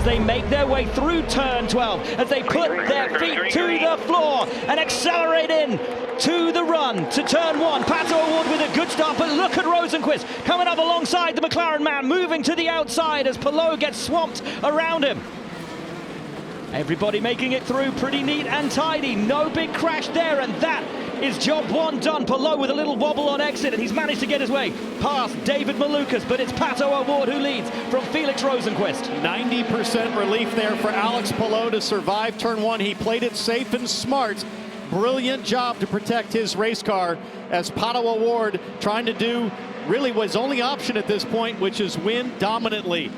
they make their way through turn 12, as they put their feet to the floor and accelerate in to the run to turn 1. Pato O'Ward with a good start, but look at Rosenqvist coming up alongside the McLaren man, moving to the outside as Palou gets swamped around him. Everybody making it through pretty neat and tidy. No big crash there, and that is job 1 done. Palou with a little wobble on exit, and he's managed to get his way past David Malukas, but it's Pato O'Ward who leads from Felix Rosenqvist. 90% relief there for Alex Palou to survive turn 1. He played it safe and smart. Brilliant job to protect his race car, as Pato O'Ward trying to do really was only option at this point, which is win dominantly.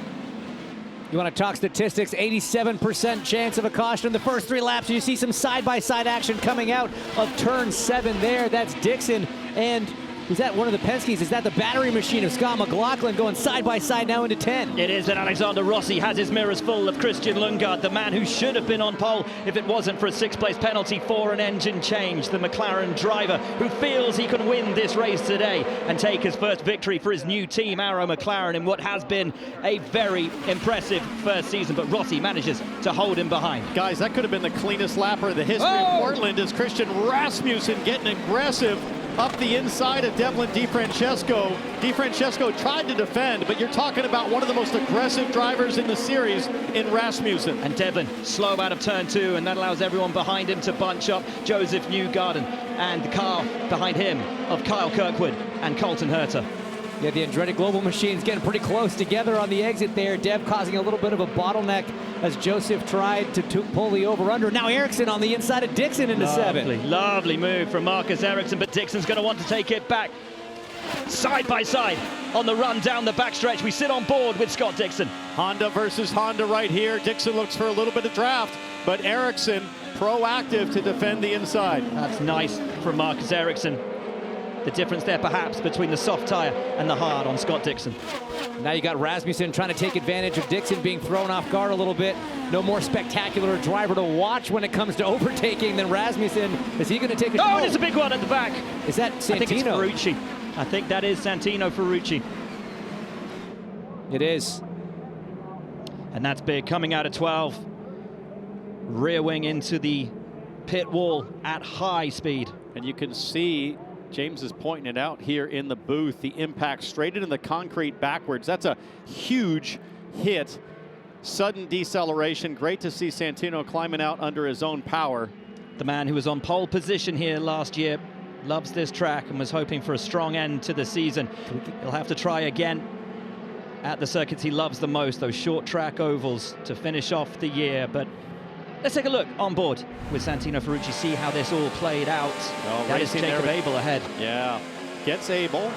You want to talk statistics, 87% chance of a caution in the first 3 laps. You see some side-by-side action coming out of turn 7 there. That's Dixon, and is that one of the Penske's? Is that the battery machine of Scott McLaughlin going side-by-side now into 10? It is, and Alexander Rossi has his mirrors full of Christian Lundgaard, the man who should have been on pole if it wasn't for a 6th-place penalty for an engine change. The McLaren driver who feels he can win this race today and take his first victory for his new team, Arrow McLaren, in what has been a very impressive first season, but Rossi manages to hold him behind. Guys, that could have been the cleanest lapper in the history of Portland, as Christian Rasmussen getting aggressive up the inside of Devlin DeFrancesco. DeFrancesco tried to defend, but you're talking about one of the most aggressive drivers in the series in Rasmussen. And Devlin slow out of turn 2, and that allows everyone behind him to bunch up. Josef Newgarden and the car behind him of Kyle Kirkwood and Colton Herta. Yeah, the Andretti Global machines getting pretty close together on the exit there. Dev causing a little bit of a bottleneck as Josef tried to pull the over-under. Now Ericsson on the inside of Dixon into 7. Lovely move from Marcus Ericsson, but Dixon's going to want to take it back. Side by side on the run down the backstretch. We sit on board with Scott Dixon. Honda versus Honda right here. Dixon looks for a little bit of draft, but Ericsson proactive to defend the inside. That's nice from Marcus Ericsson. The difference there perhaps between the soft tire and the hard on Scott Dixon. Now you got Rasmussen trying to take advantage of Dixon being thrown off guard a little bit. No more spectacular driver to watch when it comes to overtaking than Rasmussen. Is he going to take a... Oh, there's a big one at the back. Is that Santino? I think it's Ferrucci. I think that is Santino Ferrucci. It is. And that's big, coming out of 12. Rear wing into the pit wall at high speed. And you can see James is pointing it out here in the booth, the impact straight into the concrete backwards. That's a huge hit. Sudden deceleration. Great to see Santino climbing out under his own power. The man who was on pole position here last year loves this track and was hoping for a strong end to the season. He'll have to try again at the circuits he loves the most, those short track ovals, to finish off the year. But let's take a look on board with Santino Ferrucci, see how this all played out. Well, that is Jacob Abel ahead. Yeah, gets Abel.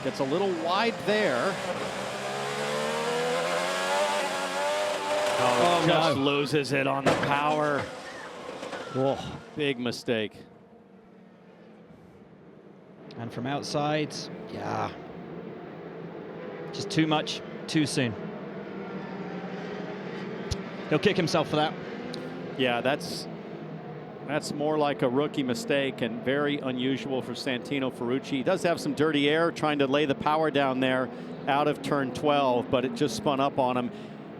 Gets a little wide there. Oh, just loses it on the power. Whoa, big mistake. And from outside, yeah, just too much, too soon. He'll kick himself for that. Yeah, that's more like a rookie mistake and very unusual for Santino Ferrucci. He does have some dirty air trying to lay the power down there out of turn 12, but it just spun up on him.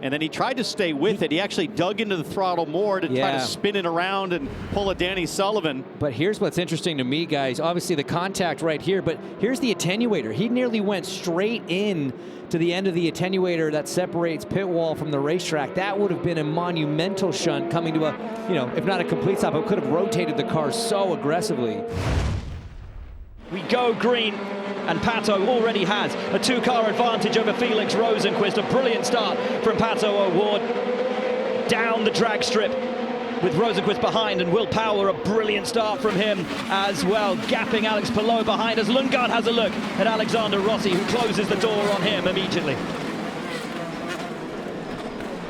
And then he tried to stay with it. He actually dug into the throttle more to try to spin it around and pull a Danny Sullivan. But here's what's interesting to me, guys. Obviously the contact right here, but here's the attenuator. He nearly went straight in to the end of the attenuator that separates pit wall from the racetrack. That would have been a monumental shunt coming to a, you know, if not a complete stop, it could have rotated the car so aggressively. We go green. And Pato already has a 2-car advantage over Felix Rosenqvist. A brilliant start from Pato O'Ward down the drag strip with Rosenqvist behind, and Will Power, a brilliant start from him as well, gapping Alex Palou behind as Lundgaard has a look at Alexander Rossi, who closes the door on him immediately.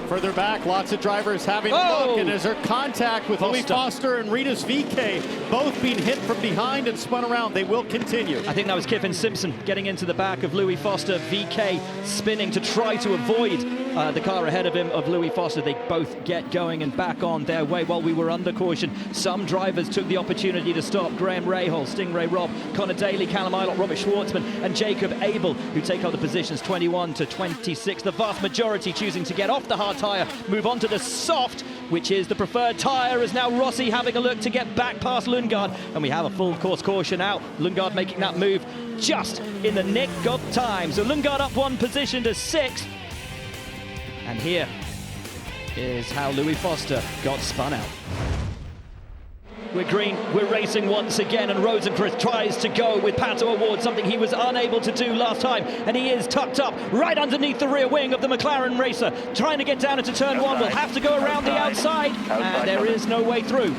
Further back, lots of drivers having a look, and is there contact with Louis Foster and Ritas VK, both being hit from behind and spun around. They will continue. I think that was Kiffin Simpson getting into the back of Louis Foster. VK spinning to try to avoid the car ahead of him, of Louis Foster. They both get going and back on their way while we were under caution. Some drivers took the opportunity to stop. Graham Rahal, Stingray Robb, Connor Daly, Callum Ilott, Robert Schwartzman, and Jacob Abel, who take other positions 21 to 26. The vast majority choosing to get off the hard tyre, move on to the soft, which is the preferred tyre, as now Rossi having a look to get back past Lundgaard. And we have a full course caution out. Lundgaard making that move just in the nick of time. So Lundgaard up one position to 6th. And here is how Louis Foster got spun out. We're green, we're racing once again, and Rosenqvist tries to go with Pato O'Ward, something he was unable to do last time, and he is tucked up right underneath the rear wing of the McLaren racer, trying to get down into turn 1. Will have to go around the outside, and there is no way through.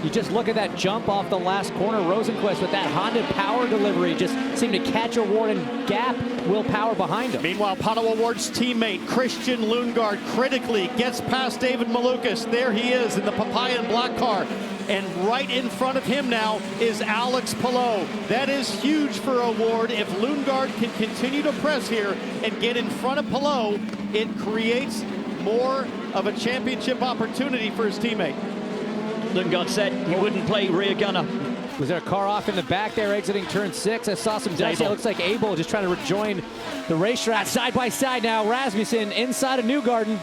You just look at that jump off the last corner. Rosenqvist with that Honda power delivery just seemed to catch O'Ward and gap Will Power behind him. Meanwhile, Pato O'Ward's teammate Christian Lundgaard critically gets past David Malukas. There he is in the papaya and black car. And right in front of him now is Alex Palou. That is huge for O'Ward. If Lundgaard can continue to press here and get in front of Palou, it creates more of a championship opportunity for his teammate. Lundgaard said he wouldn't play rear gunner. Was there a car off in the back there exiting turn 6? I saw some dust. It looks like Abel just trying to rejoin the racetrack. Side by side now, Rasmussen inside of Newgarden.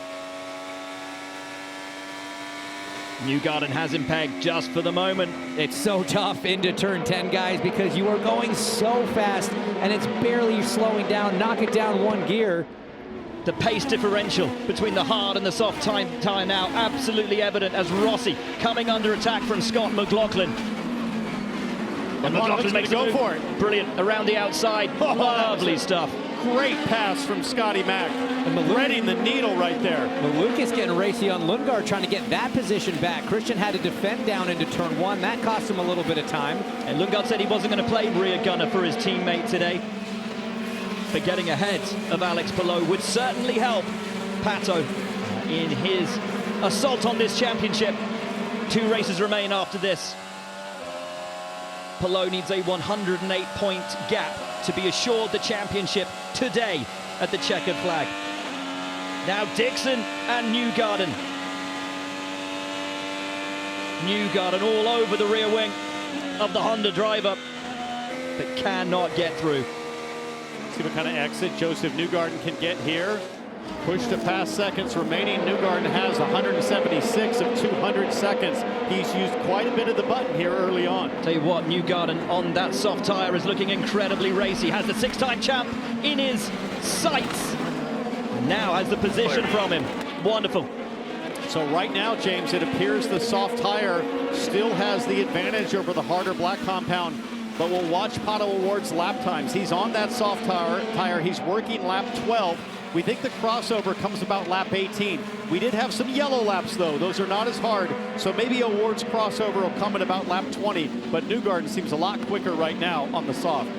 Newgarden has him pegged just for the moment. It's so tough into turn 10, guys, because you are going so fast and it's barely slowing down. Knock it down one gear. The pace differential between the hard and the soft tyre now absolutely evident, as Rossi coming under attack from Scott McLaughlin. And McLaughlin makes go for it. Brilliant around the outside. Lovely stuff. Great pass from Scotty Mack. Threading the needle right there. Malukas getting racy on Lundgaard, trying to get that position back. Christian had to defend down into turn 1. That cost him a little bit of time. And Lundgaard said he wasn't going to play rear gunner for his teammate today. But getting ahead of Alex Palou would certainly help Pato in his assault on this championship. 2 races remain after this. Palou needs a 108-point gap to be assured the championship today at the checkered flag. Now Dixon and Newgarden. Newgarden all over the rear wing of the Honda driver, but cannot get through. See what kind of exit Josef Newgarden can get here. Push to pass seconds remaining. Newgarden has 176 of 200 seconds. He's used quite a bit of the button here early on. Tell you what, Newgarden on that soft tyre is looking incredibly racy. Has the 6-time champ in his sights. Now has the position from him. Wonderful. So right now, James, it appears the soft tyre still has the advantage over the harder black compound. But we'll watch Pato O'Ward's lap times. He's on that soft tire. He's working lap 12. We think the crossover comes about lap 18. We did have some yellow laps, though. Those are not as hard. So maybe O'Ward's crossover will come at about lap 20. But Newgarden seems a lot quicker right now on the soft.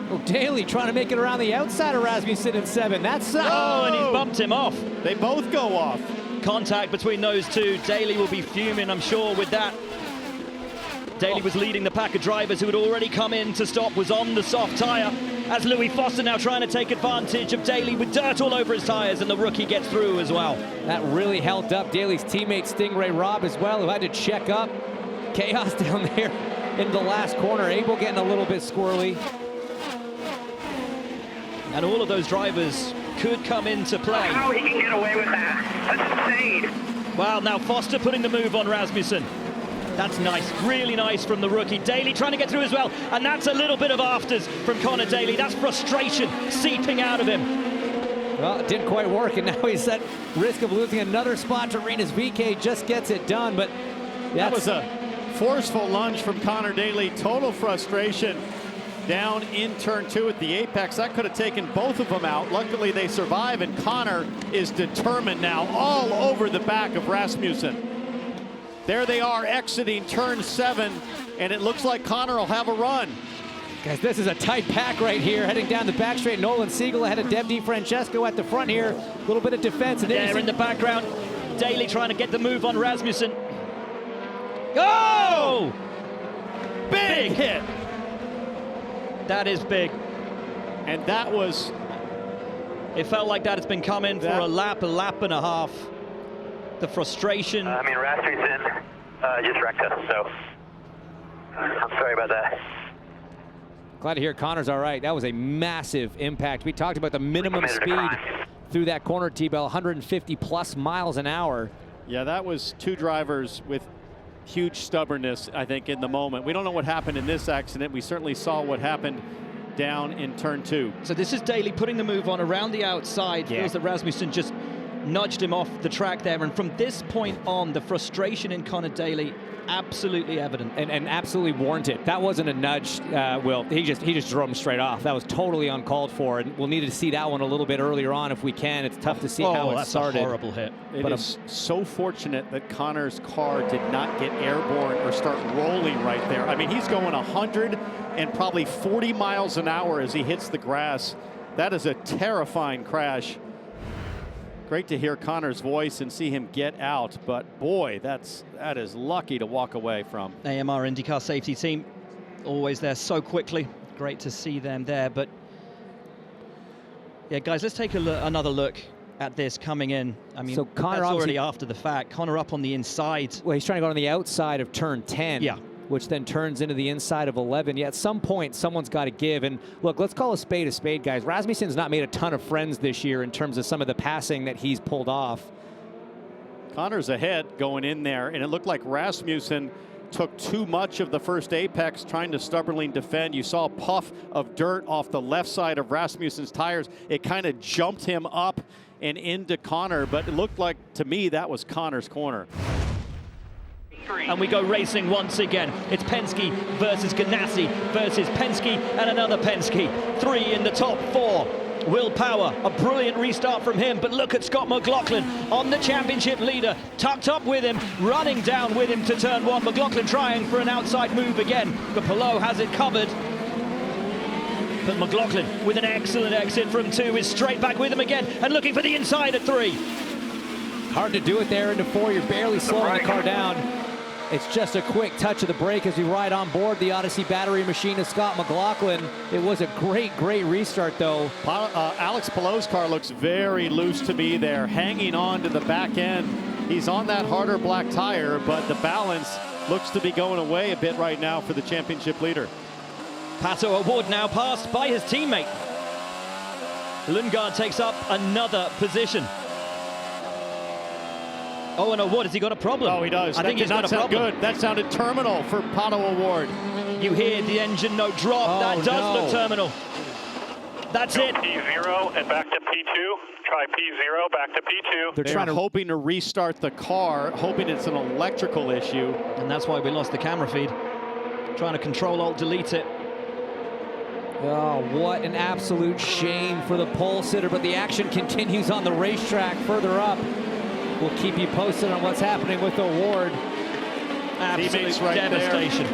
Oh, Daly trying to make it around the outside of Rasmussen in 7. That's... Oh, and he's bumped him off. They both go off. Contact between those two. Daly will be fuming, I'm sure, with that. Daly was leading the pack of drivers who had already come in to stop, was on the soft tyre, as Louis Foster now trying to take advantage of Daly with dirt all over his tyres, and the rookie gets through as well. That really held up Daly's teammate Stingray Robb as well, who had to check up. Chaos down there in the last corner. Abel getting a little bit squirrely. And all of those drivers could come into play. How he can get away with that? That's insane. Wow, now Foster putting the move on Rasmussen. That's nice, really nice from the rookie. Daly trying to get through as well, and that's a little bit of afters from Connor Daly. That's frustration seeping out of him. Well, it didn't quite work, and now he's at risk of losing another spot to Rinus VeeKay. Just gets it done, but that was a forceful lunge from Connor Daly. Total frustration down in turn 2 at the apex. That could have taken both of them out. Luckily, they survive, and Connor is determined now all over the back of Rasmussen. There they are exiting turn 7, and it looks like Connor will have a run. Guys, this is a tight pack right here, heading down the back straight. Nolan Siegel ahead of Dev DiFrancesco at the front here. A little bit of defense. And there in the background, Daly trying to get the move on Rasmussen. Oh! Big hit. That is big. And that was It felt like that. It's been coming for a lap and a half. The frustration. Rasmussen just wrecked us, so I'm sorry about that. Glad to hear Connor's all right. That was a massive impact. We talked about the minimum speed through that corner, T-Bell, 150 plus miles an hour. Yeah, that was two drivers with huge stubbornness, I think, in the moment. We don't know what happened in this accident. We certainly saw what happened down in turn 2. So this is Daly putting the move on around the outside. Feels that Rasmussen just nudged him off the track there. And from this point on, the frustration in Connor Daly absolutely evident and absolutely warranted. That wasn't a nudge, Will. He just drove him straight off. That was totally uncalled for, and we'll need to see that one a little bit earlier on if we can. It's tough to see how it started. That's a horrible hit. It is so fortunate that Connor's car did not get airborne or start rolling right there. I mean, he's going 100 and probably 40 miles an hour as he hits the grass. That is a terrifying crash. Great to hear Connor's voice and see him get out, but boy, that is lucky to walk away from. AMR IndyCar safety team, always there so quickly. Great to see them there, but yeah, guys, let's take another look at this coming in. I mean, so Connor that's already after the fact. Connor up on the inside. Well, he's trying to go on the outside of turn 10. Yeah. Which then turns into the inside of 11. Yeah, at some point, someone's got to give. And look, let's call a spade, guys. Rasmussen's not made a ton of friends this year in terms of some of the passing that he's pulled off. Connor's ahead going in there, and it looked like Rasmussen took too much of the first apex trying to stubbornly defend. You saw a puff of dirt off the left side of Rasmussen's tires. It kind of jumped him up and into Connor, but it looked like, to me, that was Connor's corner. And we go racing once again. It's Penske versus Ganassi versus Penske and another Penske. 3 in the top 4. Will Power, a brilliant restart from him, but look at Scott McLaughlin on the championship leader, tucked up with him, running down with him to turn 1. McLaughlin trying for an outside move again, but Palou has it covered. But McLaughlin, with an excellent exit from 2, is straight back with him again and looking for the inside at 3. Hard to do it there into 4. You're barely slowing the car down. It's just a quick touch of the brake as we ride on board the Odyssey battery machine of Scott McLaughlin. It was a great restart, though. Alex Palou's car looks very loose to me there, hanging on to the back end. He's on that harder black tire, but the balance looks to be going away a bit right now for the championship leader. Pato O'Ward now passed by his teammate. Lundgaard takes up another position. Oh, and O'Ward, has he got a problem? Oh, he does. I think he's got a problem. Good. That sounded terminal for Pato O'Ward. You hear the engine note drop. That does look terminal. That's it. P0 and back to P2. Try P0, back to P2. They're hoping to restart the car, hoping it's an electrical issue. And that's why we lost the camera feed. Trying to Control-Alt-Delete it. Oh, what an absolute shame for the pole sitter, but the action continues on the racetrack further up. We'll keep you posted on what's happening with O'Ward. Absolute devastation.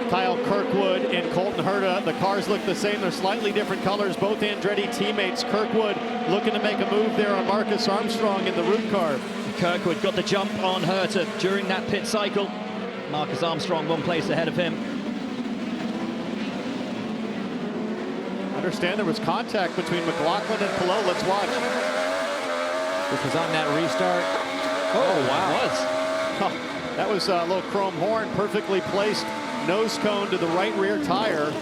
Kyle Kirkwood and Colton Herta, the cars look the same. They're slightly different colors, both Andretti teammates. Kirkwood looking to make a move there on Marcus Armstrong in the root car. Kirkwood got the jump on Herta during that pit cycle. Marcus Armstrong 1 place ahead of him. Understand there was contact between McLaughlin and Palou. Let's watch. This was on that restart. Oh, wow. It was. Oh, that was a little chrome horn, perfectly placed nose cone to the right rear tire.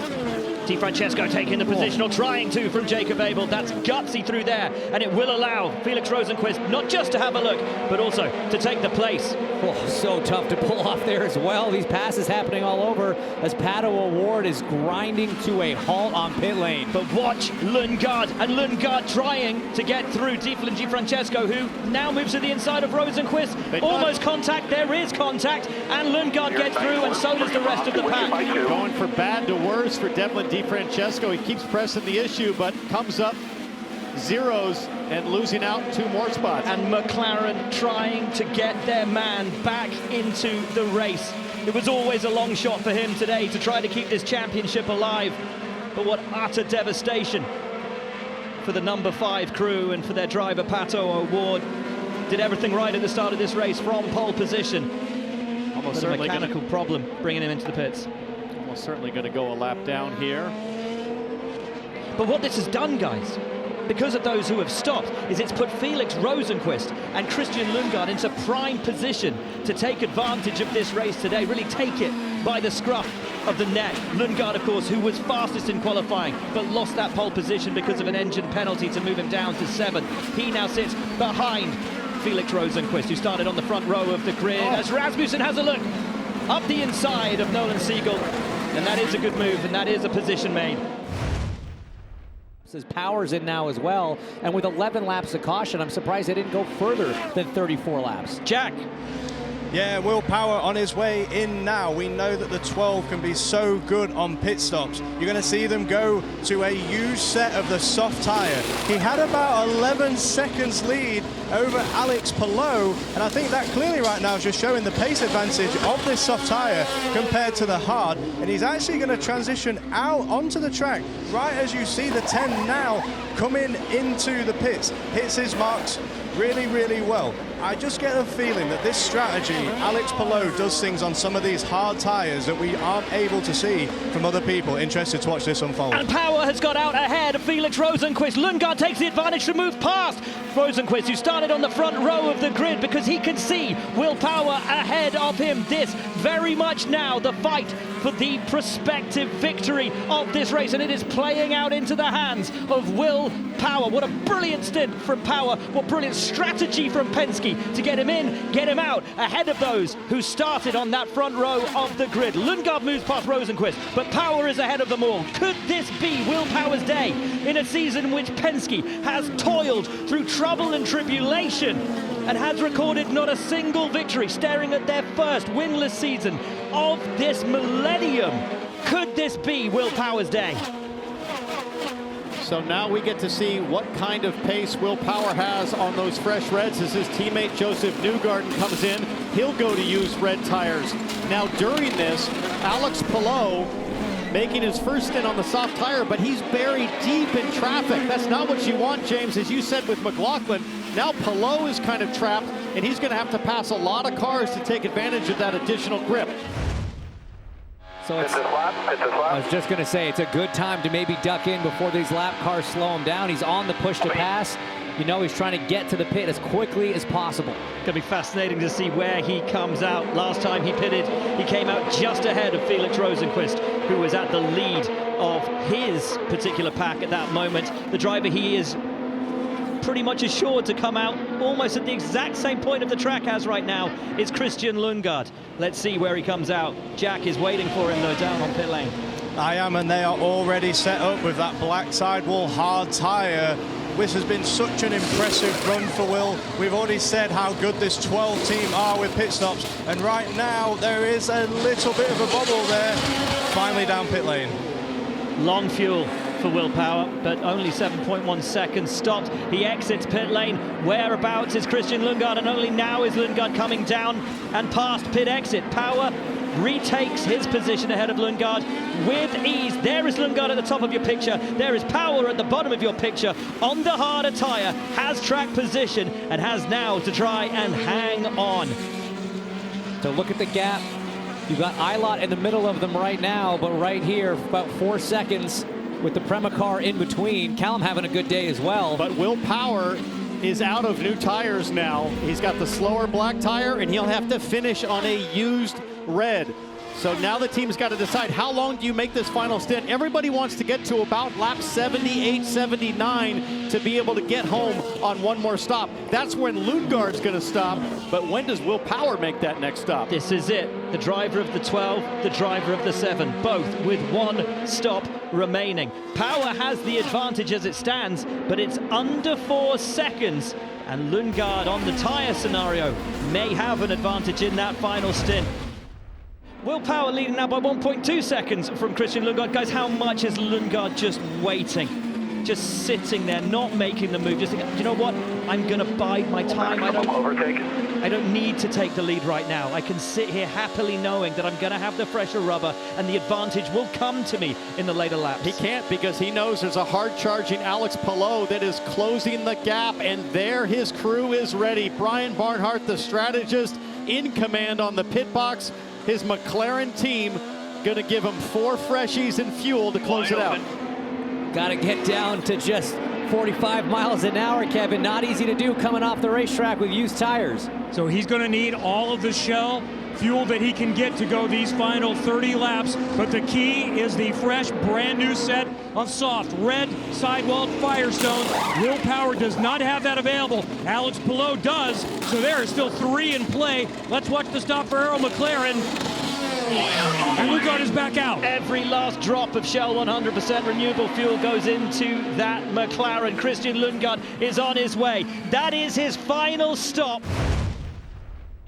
Di Francesco taking the positional, trying to from Jacob Abel. That's gutsy through there, and it will allow Felix Rosenqvist not just to have a look, but also to take the place. Oh, so tough to pull off there as well. These passes happening all over as Pato O'Ward is grinding to a halt on pit lane. But watch Lundgaard, and Lundgaard trying to get through Di Francesco, who now moves to the inside of Rosenqvist. Almost contact, there is contact, and Lundgaard gets through, and so does the rest of the pack. Going for bad to worse for Devlin Di Francesco. He keeps pressing the issue, but comes up zeros and losing out 2 more spots. And McLaren trying to get their man back into the race. It was always a long shot for him today to try to keep this championship alive. But what utter devastation for the number 5 crew and for their driver Pato O'Ward. Did everything right at the start of this race from pole position. Almost certainly a mechanical problem bringing him into the pits. Almost certainly going to go a lap down here. But what this has done, guys, because of those who have stopped, is it's put Felix Rosenqvist and Christian Lundgaard into prime position to take advantage of this race today, really take it by the scruff of the neck. Lundgaard, of course, who was fastest in qualifying, but lost that pole position because of an engine penalty to move him down to 7th. He now sits behind Felix Rosenqvist, who started on the front row of the grid, as Rasmussen has a look up the inside of Nolan Siegel, and that is a good move, and that is a position made. His power's in now as well, and with 11 laps of caution, I'm surprised they didn't go further than 34 laps. Jack. Yeah, Will Power on his way in now. We know that the 12 can be so good on pit stops. You're going to see them go to a used set of the soft tire. He had about 11 seconds lead over Alex Palou, and I think that clearly right now is just showing the pace advantage of this soft tire compared to the hard. And he's actually going to transition out onto the track right as you see the 10 now coming into the pits. Hits his marks really, really well. I just get a feeling that this strategy, Alex Palou does things on some of these hard tires that we aren't able to see from other people. Interested to watch this unfold. And Power has got out ahead of Felix Rosenqvist. Lundgaard takes the advantage to move past Rosenqvist, who started on the front row of the grid, because he can see Will Power ahead of him. This very much now the fight for the prospective victory of this race, and it is playing out into the hands of Will Power. What a brilliant stint from Power. What brilliant strategy from Penske to get him in, get him out, ahead of those who started on that front row of the grid. Lundgaard moves past Rosenqvist, but Power is ahead of them all. Could this be Will Power's day in a season in which Penske has toiled through trouble and tribulation and has recorded not a single victory, staring at their first winless season of this millennium? Could this be Will Power's day? So now we get to see what kind of pace Will Power has on those fresh reds as his teammate Josef Newgarden comes in. He'll go to use red tires. Now during this, Alex Palou making his first stint on the soft tire, but he's buried deep in traffic. That's not what you want, James, as you said with McLaughlin. Now Palou is kind of trapped, and he's going to have to pass a lot of cars to take advantage of that additional grip. So it's, I was just going to say, it's a good time to maybe duck in before these lap cars slow him down. He's on the push to pass. You know he's trying to get to the pit as quickly as possible. Going to be fascinating to see where he comes out. Last time he pitted, he came out just ahead of Felix Rosenqvist, who was at the lead of his particular pack at that moment. The driver he is pretty much assured to come out almost at the exact same point of the track as right now is Christian Lundgaard. Let's see where he comes out. Jack is waiting for him though down on pit lane. I am, and they are already set up with that black sidewall hard tire. This has been such an impressive run for Will. We've already said how good this 12 team are with pit stops, and right now there is a little bit of a bubble there. Finally down pit lane. Long fuel for Will Power, but only 7.1 seconds stopped. He exits pit lane. Whereabouts is Christian Lundgaard, and only now is Lundgaard coming down and past pit exit. Power retakes his position ahead of Lundgaard with ease. There is Lundgaard at the top of your picture. There is Power at the bottom of your picture on the harder tire, has track position, and has now to try and hang on. So look at the gap. You've got Eilert in the middle of them right now, but right here, about 4 seconds with the Prema car in between. Callum having a good day as well. But Will Power is out of new tires now. He's got the slower black tire, and he'll have to finish on a used red. So now the team's got to decide, how long do you make this final stint? Everybody wants to get to about lap 78, 79 to be able to get home on one more stop. That's when Lundgaard's going to stop, but when does Will Power make that next stop? This is it. The driver of the 12, the driver of the 7, both with one stop remaining. Power has the advantage as it stands, but it's under 4 seconds, and Lundgaard on the tire scenario may have an advantage in that final stint. Will Power leading now by 1.2 seconds from Christian Lundgaard. Guys, how much is Lundgaard just waiting? Just sitting there, not making the move. Just thinking, you know what? I'm going to bide my time. I don't need to take the lead right now. I can sit here happily knowing that I'm going to have the fresher rubber and the advantage will come to me in the later laps. He can't, because he knows there's a hard-charging Alex Palou that is closing the gap, and there his crew is ready. Brian Barnhart, the strategist, in command on the pit box. His McLaren team going to give him 4 freshies and fuel to close it out. Got to get down to just 45 miles an hour, Kevin. Not easy to do coming off the racetrack with used tires. So he's going to need all of the shell fuel that he can get to go these final 30 laps. But the key is the fresh, brand new set of soft red sidewalled Firestones. Will Power does not have that available. Alex Palou does. So there are still 3 in play. Let's watch the stop for Arrow McLaren. And Newgarden is back out. Every last drop of Shell 100% renewable fuel goes into that McLaren. Christian Lundgaard is on his way. That is his final stop.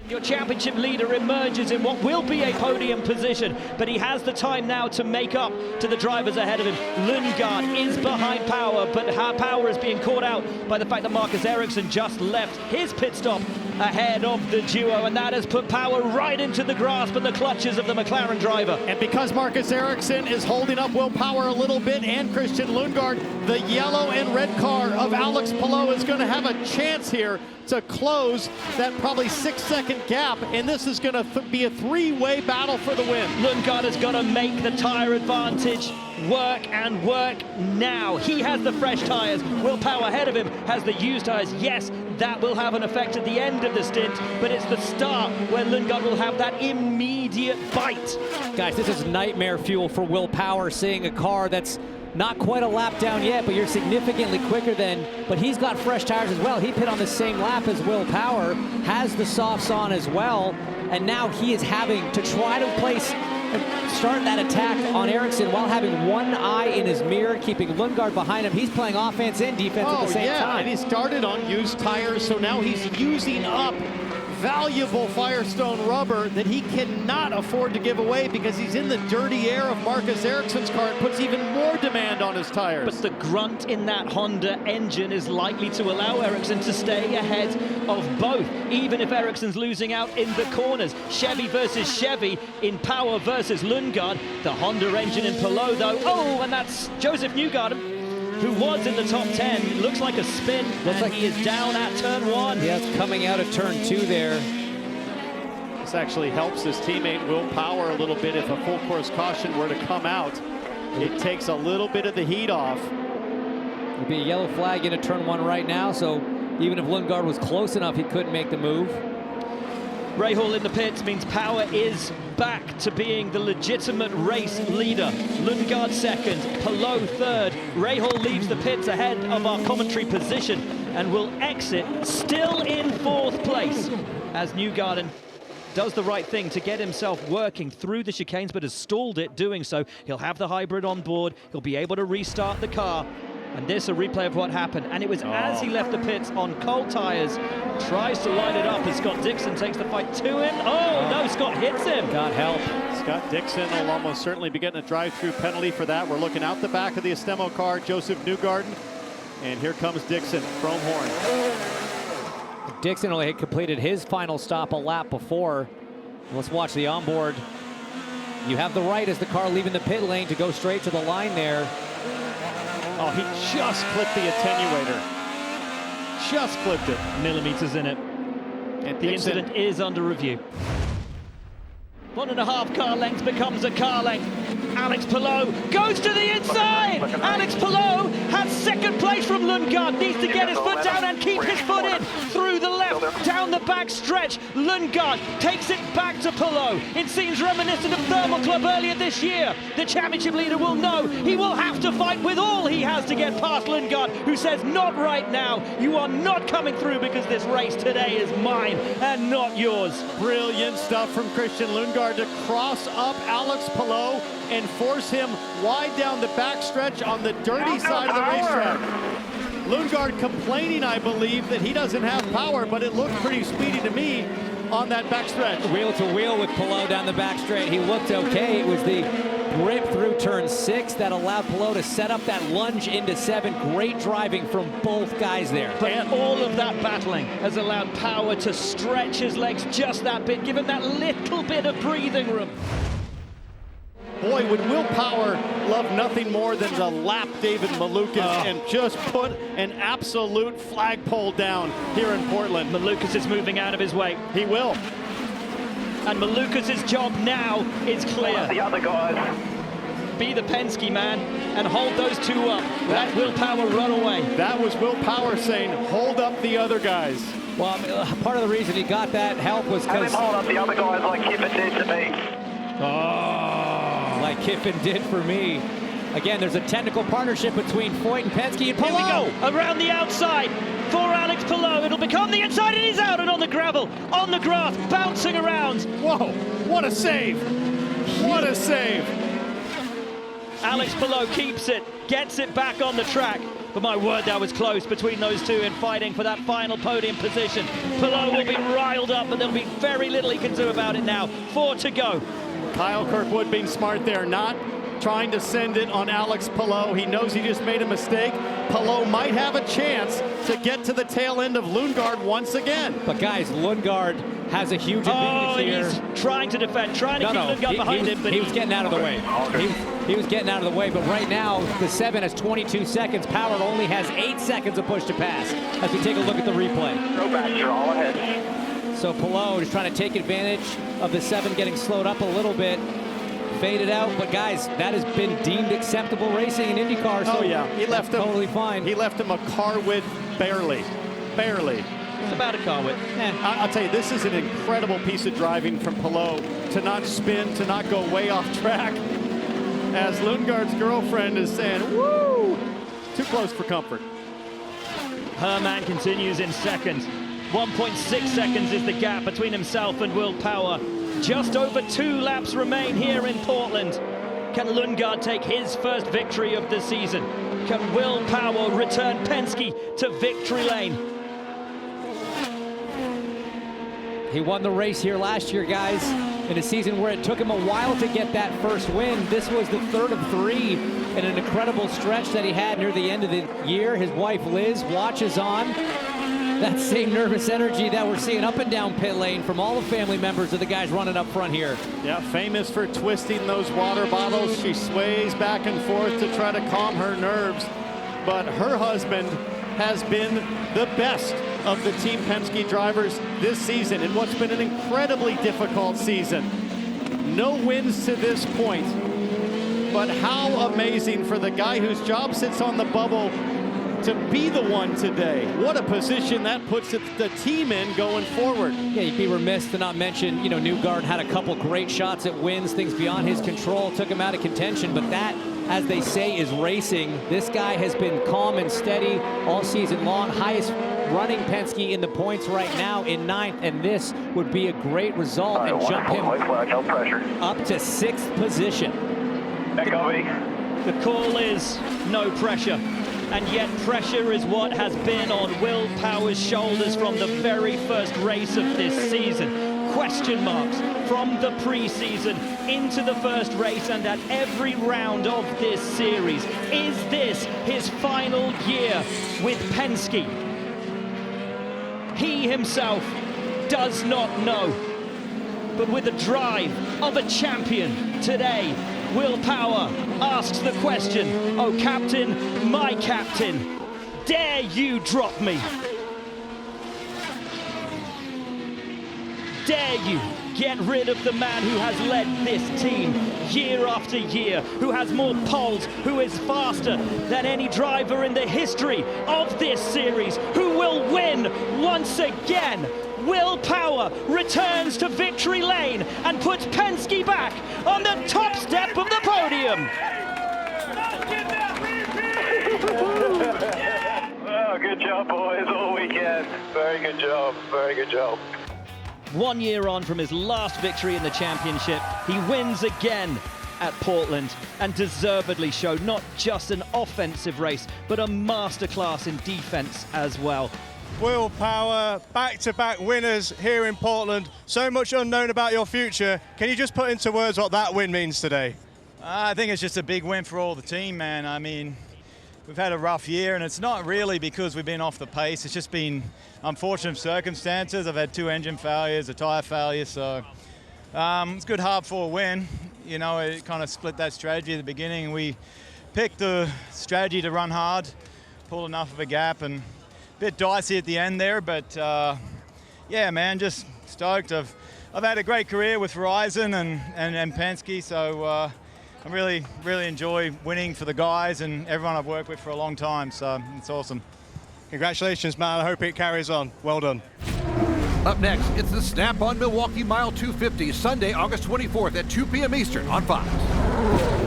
Your championship leader emerges in what will be a podium position, but he has the time now to make up to the drivers ahead of him. Lundgaard is behind Power, but Power is being caught out by the fact that Marcus Ericsson just left his pit stop ahead of the duo, and that has put Power right into the grasp and the clutches of the McLaren driver. And because Marcus Ericsson is holding up Will Power a little bit and Christian Lundgaard, the yellow and red car of Alex Palou is going to have a chance here to close that probably 6-second gap, and this is going to be a 3-way battle for the win. Lundgaard has got to make the tire advantage work and work now. He has the fresh tires. Will Power ahead of him has the used tires. Yes, that will have an effect at the end of the stint, but it's the start where Lundgaard will have that immediate bite. Guys, this is nightmare fuel for Will Power, seeing a car that's not quite a lap down yet, but you're significantly quicker than, but he's got fresh tires as well. He pit on the same lap as Will Power, has the softs on as well, and now he is having to try to start that attack on Ericsson while having one eye in his mirror, keeping Lundgaard behind him. He's playing offense and defense at the same time. And he started on used tires, so now he's using up valuable Firestone rubber that he cannot afford to give away because he's in the dirty air of Marcus Ericsson's car. It puts even more demand on his tires. But the grunt in that Honda engine is likely to allow Ericsson to stay ahead of both, even if Ericsson's losing out in the corners. Chevy versus Chevy in Power versus Lundgaard. The Honda engine in Palou, though. Oh, and that's Josef Newgarden, who was in the top 10. Looks like a spin, and he is down at turn 1. Yeah, it's coming out of turn 2 there. This actually helps his teammate Will Power a little bit. If a full course caution were to come out, it takes a little bit of the heat off. There'd be a yellow flag into turn 1 right now, so even if Lundgaard was close enough, he couldn't make the move. Rahal in the pits means Power is back to being the legitimate race leader. Lundgaard second, Palou third. Rahal leaves the pits ahead of our commentary position and will exit still in 4th place as Newgarden does the right thing to get himself working through the chicanes, but has stalled it doing so. He'll have the hybrid on board. He'll be able to restart the car. And this a replay of what happened. And it was as he left the pits on cold tires, tries to line it up as Scott Dixon takes the fight to him. Oh, no, Scott hits him. God help. Scott Dixon will almost certainly be getting a drive-through penalty for that. We're looking out the back of the Estemo car, Josef Newgarden. And here comes Dixon, chrome horn. Dixon only had completed his final stop a lap before. Let's watch the onboard. You have the right as the car leaving the pit lane to go straight to the line there. Oh, he just clipped the attenuator. Just clipped it. Millimeters in it. And The incident is under review. 1.5 car lengths becomes a car length. Alex Palou goes to the inside. Alex Palou has second place from Lundgaard. Needs to get his foot down and keep his foot in through the left, down the back stretch. Lundgaard takes it back to Palou. It seems reminiscent of Thermal Club earlier this year. The championship leader will know he will have to fight with all he has to get past Lundgaard, who says, not right now. You are not coming through because this race today is mine and not yours. Brilliant stuff from Christian Lundgaard to cross up Alex Palou and force him wide down the backstretch on the dirty side of the racetrack. Lundgaard complaining, I believe, that he doesn't have power, but it looked pretty speedy to me on that backstretch. Wheel to wheel with Palou down the back straight. He looked okay. It was the grip through turn 6 that allowed Palou to set up that lunge into 7. Great driving from both guys there. But all of that battling has allowed Power to stretch his legs just that bit, give him that little bit of breathing room. Boy, would Will Power love nothing more than to lap David Malukas and just put an absolute flagpole down here in Portland. Malukas is moving out of his way. He will. And Malukas' job now is clear. The other guys. be the Penske man and hold those two up. Let Will Power run away. That was Will Power saying, hold up the other guys. Well, part of the reason he got that help was Have because... him hold up the other guys like Kiffin did to me. Oh, like Kiffin did for me. Again, there's a technical partnership between Foyt and Penske and Here we Palou. go, around the outside for Alex Palou. It'll become the inside, and he's out and on the gravel, on the grass, bouncing around. Whoa, what a save. What a save. Alex Palou keeps it, gets it back on the track. But my word, that was close between those two in fighting for that final podium position. Palou will be riled up, but there'll be very little he can do about it now. 4 to go. Kyle Kirkwood being smart there, not trying to send it on Alex Palou. He knows he just made a mistake. Palou might have a chance to get to the tail end of Newgarden once again. But guys, Newgarden has a huge advantage here. He's trying to defend, trying to keep Newgarden behind him. But he was getting out of the way. He was getting out of the way, but right now, the 7 has 22 seconds. Power only has 8 seconds of push to pass as we take a look at the replay. Go back, you're all ahead. So Palou is trying to take advantage of the 7 getting slowed up a little bit. Faded out, but guys, that has been deemed acceptable racing in IndyCar. So oh yeah, he left him totally fine. He left him a car width, barely. it's about a car width. I'll tell you, this is an incredible piece of driving from Palou to not spin, to not go way off track. As Newgarden's girlfriend is saying, woo, too close for comfort. Herman continues in second. 1.6 seconds is the gap between himself and Will Power. Just over 2 laps remain here in Portland. Can Newgarden take his first victory of the season? Can Will Power return Penske to victory lane? He won the race here last year, guys, in a season where it took him a while to get that first win. This was the 3rd of 3 in an incredible stretch that he had near the end of the year. His wife, Liz, watches on. That same nervous energy that we're seeing up and down pit lane from all the family members of the guys running up front here. Yeah, famous for twisting those water bottles. She sways back and forth to try to calm her nerves. But her husband has been the best of the Team Penske drivers this season in what's been an incredibly difficult season. No wins to this point, but how amazing for the guy whose job sits on the bubble to be the one today. What a position that puts the team in going forward. Yeah, you'd be remiss to not mention, Newgarden had a couple great shots at wins, things beyond his control, took him out of contention, but that, as they say, is racing. This guy has been calm and steady all season long. Highest running Penske in the points right now in 9th, and this would be a great result and jump him no pressure. up to 6th position. The call is no pressure. And yet pressure is what has been on Will Power's shoulders from the very first race of this season. Question marks from the preseason into the first race and at every round of this series. Is this his final year with Penske? He himself does not know. But with the drive of a champion today, Will Power asks the question, oh captain, my captain, dare you drop me? Dare you get rid of the man who has led this team year after year, who has more poles, who is faster than any driver in the history of this series, who will win once again? Will Power returns to victory lane and puts Penske back on the top step of the podium. Oh, good job, boys, all weekend. Very good job, very good job. 1 year on from his last victory in the championship, he wins again at Portland and deservedly showed not just an offensive race, but a masterclass in defense as well. Will Power, back-to-back winners here in Portland. So much unknown about your future. Can you just put into words what that win means today? I think it's just a big win for all the team, man. I mean, we've had a rough year, and it's not really because we've been off the pace. It's just been unfortunate circumstances. I've had 2 engine failures, a tire failure, so it's good hard for a win. It kind of split that strategy at the beginning, and we picked the strategy to run hard, pull enough of a gap, and a bit dicey at the end there, but yeah, man, just stoked. I've had a great career with Verizon and Penske, so I really enjoy winning for the guys and everyone I've worked with for a long time, so it's awesome. Congratulations, man. I hope it carries on. Well done. Up next, it's the Snap-on Milwaukee Mile 250, Sunday, August 24th at 2 p.m. Eastern on Fox.